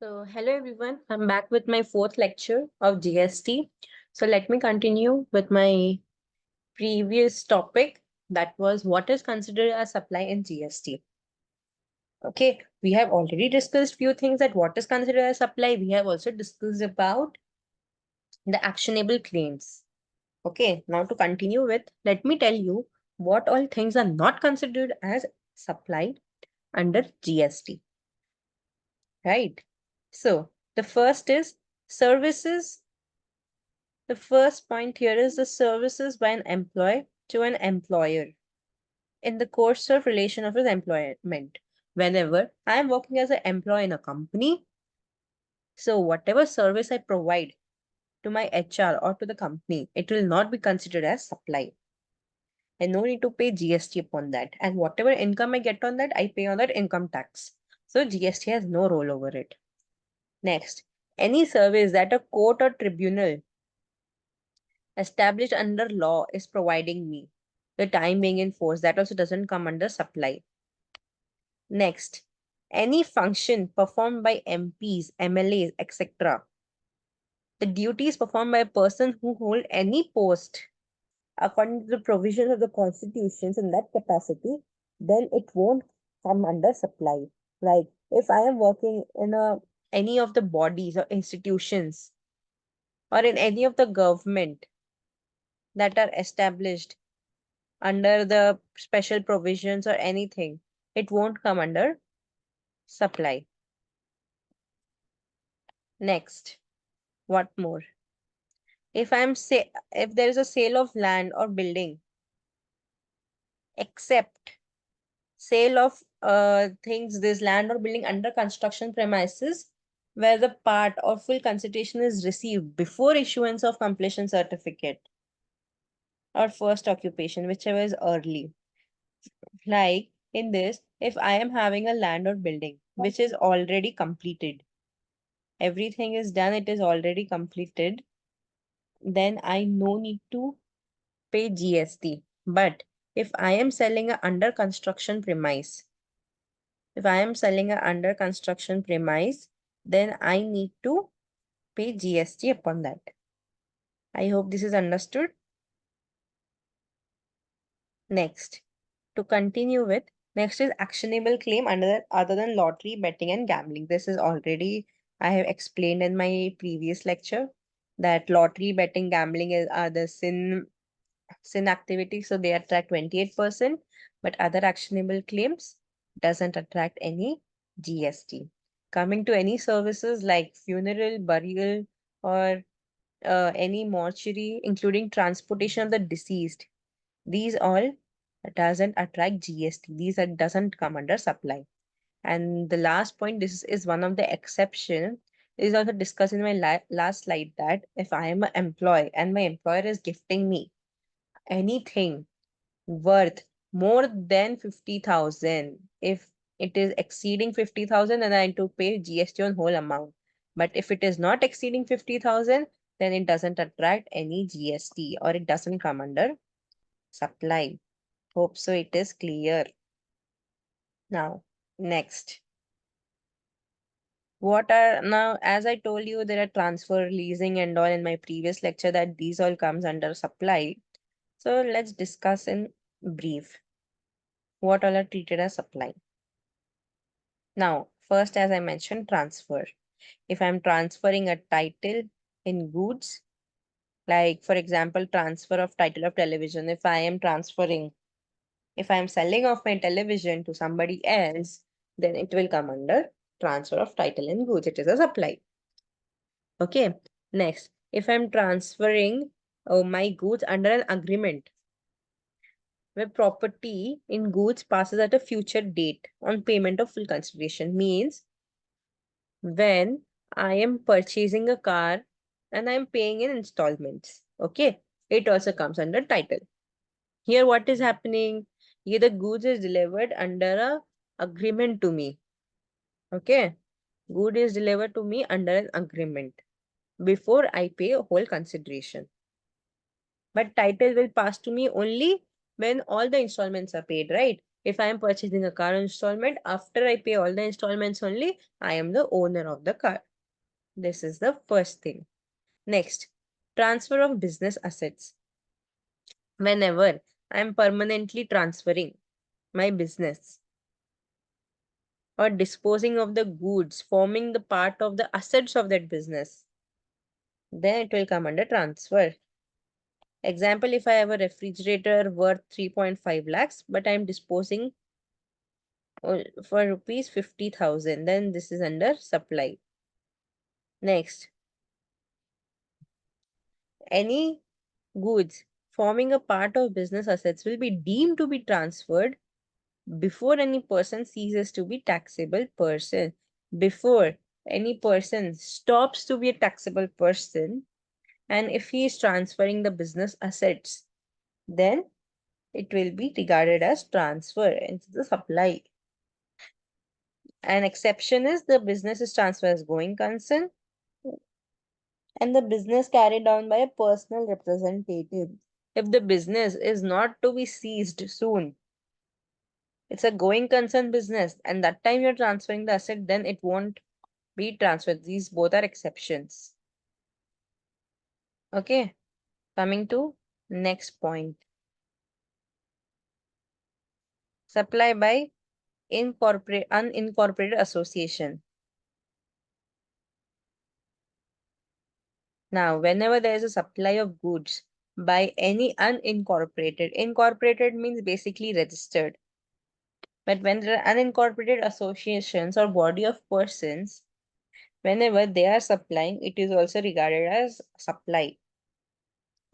So, hello everyone. I'm back with my fourth lecture of GST. So, let me continue with my previous topic, that was what is considered as supply in GST. Okay, we have already discussed few things that what is considered as supply. We have also discussed about the actionable claims. Okay, now to continue with, let me tell you what all things are not considered as supply under GST. Right. So, the first is services. The first point here is the services by an employee to an employer in the course of relation of his employment. Whenever I am working as an employee in a company, so whatever service I provide to my HR or to the company, it will not be considered as supply. I no need to pay GST upon that. And whatever income I get on that, I pay on that income tax. So GST has no role over it. Next, any service that a court or tribunal established under law is providing me, the time being in force, that also doesn't come under supply. Next, any function performed by MPs, MLAs, etc. The duties performed by a person who hold any post according to the provisions of the constitutions in that capacity, then it won't come under supply. Like if I am working in any of the bodies or institutions or in any of the government that are established under the special provisions or anything, it won't come under supply. Next, what more? If there is a sale of land or building, except sale of things, this land or building under construction premises, where the part or full consideration is received before issuance of completion certificate or first occupation, whichever is early. Like in this, if I am having a land or building which is already completed, everything is done, it is already completed, then I no need to pay GST. But if I am selling a under construction premise, if I am selling a under construction premise, then I need to pay GST upon that. I hope this is understood. Next, to continue with, next is actionable claim under other than lottery, betting, and gambling. This is already I have explained in my previous lecture that lottery, betting, gambling are the sin activity, so they attract 28%, but other actionable claims doesn't attract any GST. Coming to any services like funeral, burial, or any mortuary, including transportation of the deceased, these all doesn't attract GST. These doesn't come under supply. And the last point, this is one of the exception, is also discussed in my last slide, that if I am an employee and my employer is gifting me anything worth more than 50,000. If it is exceeding 50,000, then I need to pay GST on whole amount. But if it is not exceeding 50,000, then it doesn't attract any GST or it doesn't come under supply. Hope so it is clear. Now, next. Now, as I told you, there are transfer, leasing and all in my previous lecture, that these all comes under supply. So let's discuss in brief what all are treated as supply. Now, first, as I mentioned, transfer. If I'm transferring a title in goods, like for example, transfer of title of television, if I'm selling off my television to somebody else, then it will come under transfer of title in goods. It is a supply. Okay. Next, if I'm transferring my goods under an agreement, where property in goods passes at a future date on payment of full consideration, means when I am purchasing a car and I'm paying in installments. Okay. It also comes under title. Here, what is happening? Here, the goods is delivered under a agreement to me. Okay. Good is delivered to me under an agreement before I pay a whole consideration. But title will pass to me only when all the installments are paid, right? If I am purchasing a car installment, after I pay all the installments only, I am the owner of the car. This is the first thing. Next, transfer of business assets. Whenever I am permanently transferring my business or disposing of the goods forming the part of the assets of that business, then it will come under transfer. Example, if I have a refrigerator worth 3.5 lakhs, but I'm disposing for rupees 50,000, then this is under supply. Next, any goods forming a part of business assets will be deemed to be transferred before any person ceases to be taxable person. Before any person stops to be a taxable person, and if he is transferring the business assets, then it will be regarded as transfer into the supply. An exception is the business is transferred as going concern and the business carried on by a personal representative. If the business is not to be seized soon, it's a going concern business, and that time you're transferring the asset, then it won't be transferred. These both are exceptions. Okay, coming to next point. Supply by unincorporated association. Now, whenever there is a supply of goods by any incorporated means basically registered. But when there are unincorporated associations or body of persons, whenever they are supplying, it is also regarded as supply.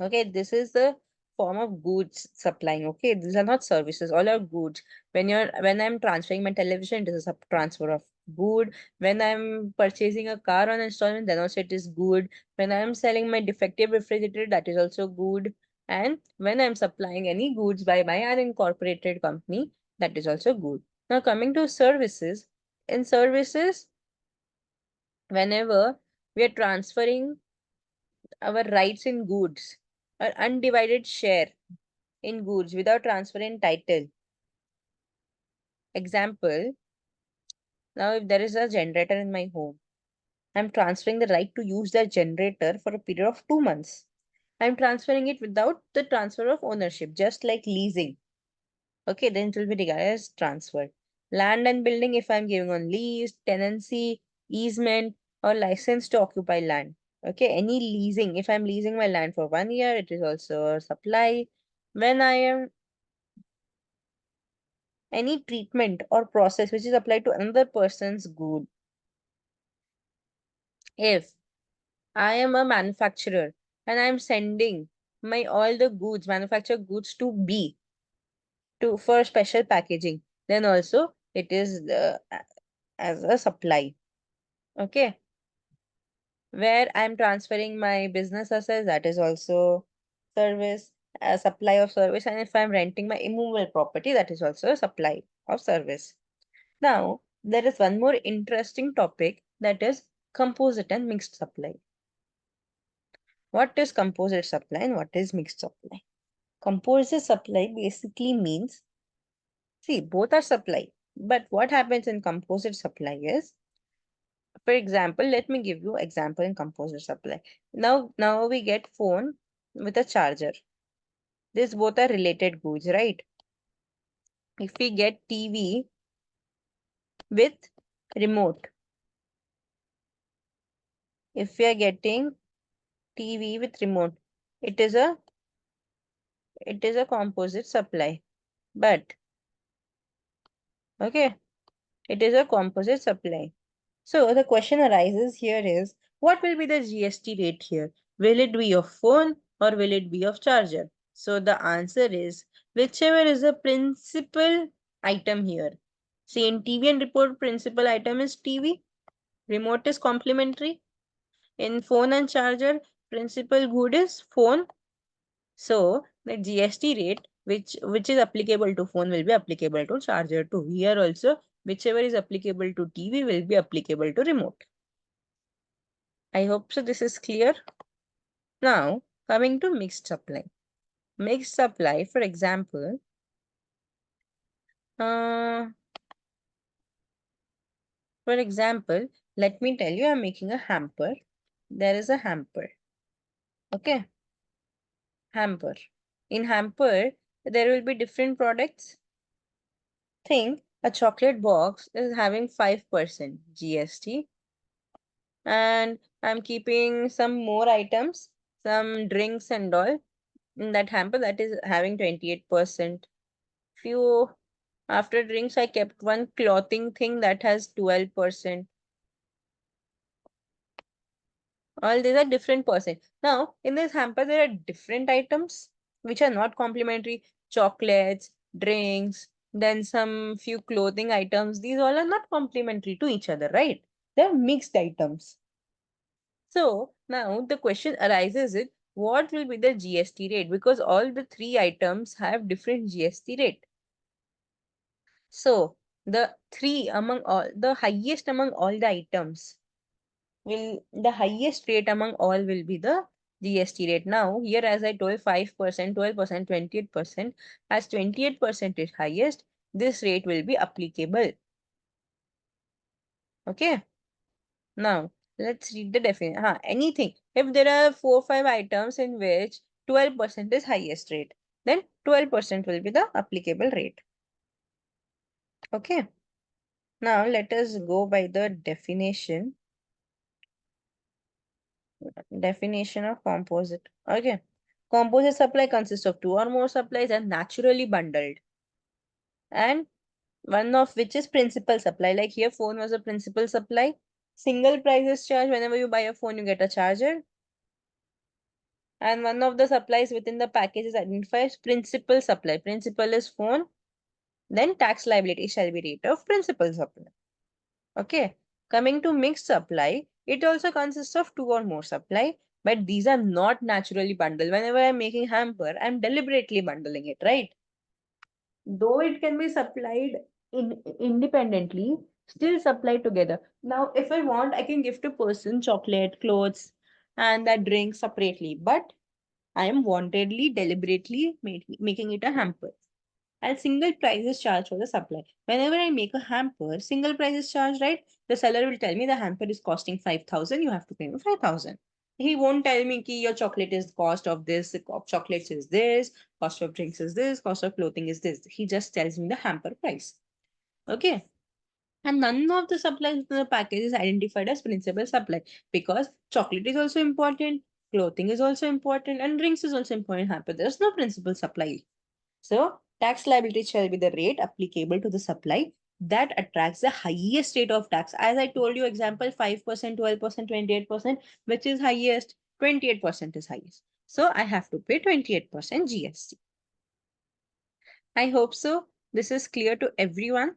Okay, this is the form of goods supplying. Okay, these are not services, all are goods. When I'm transferring my television, it is a transfer of good. When I'm purchasing a car on installment, then also it is good. When I'm selling my defective refrigerator, that is also good. And when I'm supplying any goods by my unincorporated company, that is also good. Now coming to services, in services, whenever we are transferring our rights in goods or undivided share in goods without transferring title. Example, now if there is a generator in my home, I'm transferring the right to use that generator for a period of 2 months. I'm transferring it without the transfer of ownership, just like leasing. Okay, then it will be regarded as transfer. Land and building, if I'm giving on lease, tenancy, easement, or license to occupy land. Okay, any leasing, if I'm leasing my land for 1 year, it is also a supply. When I am any treatment or process which is applied to another person's good. If I am a manufacturer and I am sending my all the goods, manufactured goods to B to for special packaging, then also it is as a supply. Okay, where I'm transferring my business assets, that is also service, a supply of service, and if I'm renting my immovable property, that is also a supply of service. Now, there is one more interesting topic, that is composite and mixed supply. What is composite supply and what is mixed supply? Composite supply basically means, see, both are supply. But what happens in composite supply is, for example, let me give you example in composite supply. Now we get phone with a charger. These both are related goods, right? If we get TV with remote, if we are getting TV with remote, it is a composite supply. But okay, it is a composite supply. So the question arises here is, what will be the GST rate here? Will it be of phone or will it be of charger? So the answer is whichever is the principal item here. See, in TV and report, principal item is TV, remote is complementary. In phone and charger, principal good is phone. So the GST rate which is applicable to phone will be applicable to charger too. Here also, whichever is applicable to TV will be applicable to remote. I hope so this is clear. Now, coming to mixed supply. Mixed supply, for example, For example, let me tell you, I'm making a hamper. There is a hamper. Okay, hamper. In hamper, there will be different products. Think a chocolate box is having 5% GST, and I'm keeping some more items, some drinks and all in that hamper that is having 28%. Few after drinks, I kept one clothing thing that has 12%. All these are different percent. Now, in this hamper, there are different items which are not complementary. Chocolates, drinks, then some few clothing items. These all are not complementary to each other, right? They're mixed items. So now the question arises is what will be the GST rate? Because all the three items have different GST rate. So the highest among all the items the highest rate among all will be the GST rate. Now, here as I told 5%, 12%, 28%, as 28% is highest, this rate will be applicable. Okay. Now, let's read the definition. Anything. If there are 4-5 items in which 12% is highest rate, then 12% will be the applicable rate. Okay. Now, let us go by the definition. Definition of composite. Okay. Composite supply consists of two or more supplies and naturally bundled. And one of which is principal supply. Like here, phone was a principal supply. Single price is charged. Whenever you buy a phone, you get a charger. And one of the supplies within the package is identified as principal supply. Principal is phone. Then tax liability shall be rate of principal supply. Okay. Coming to mixed supply, it also consists of two or more supply, but these are not naturally bundled. Whenever I'm making hamper, I'm deliberately bundling it, right? Though it can be supplied independently, still supplied together. Now, if I want, I can gift a person chocolate, clothes, and that drink separately, but I am wantedly, deliberately making it a hamper. And single price is charged for the supply. Whenever I make a hamper, single price is charged, right? The seller will tell me the hamper is costing 5,000, you have to pay me 5,000. He won't tell me ki your chocolate is cost of this, the of chocolates is this, cost of drinks is this, cost of clothing is this. He just tells me the hamper price. Okay. And none of the supplies in the package is identified as principal supply because chocolate is also important, clothing is also important, and drinks is also important. Hamper, there's no principal supply. So, tax liability shall be the rate applicable to the supply that attracts the highest rate of tax. As I told you, example 5%, 12%, 28%, which is highest? 28% is highest. So, I have to pay 28% GST. I hope so. This is clear to everyone.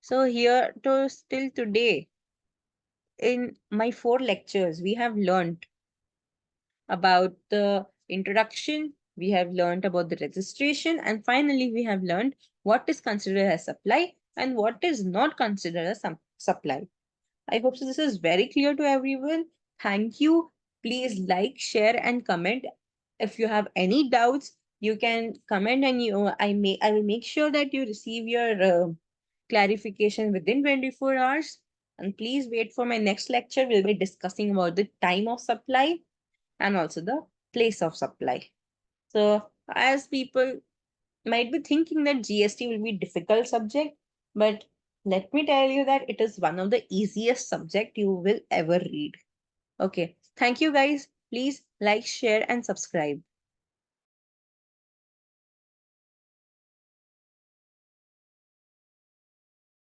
So, here to still today, in my 4 lectures, we have learned about the introduction, we have learned about the registration, and finally we have learned what is considered as supply and what is not considered as supply. I hope so this is very clear to everyone. Thank you. Please like, share, and comment. If you have any doubts, you can comment and I will make sure that you receive your clarification within 24 hours. And please wait for my next lecture. We'll be discussing about the time of supply and also the place of supply. So as people might be thinking that GST will be difficult subject, but let me tell you that it is one of the easiest subject you will ever read. Okay. Thank you guys. Please like, share and subscribe.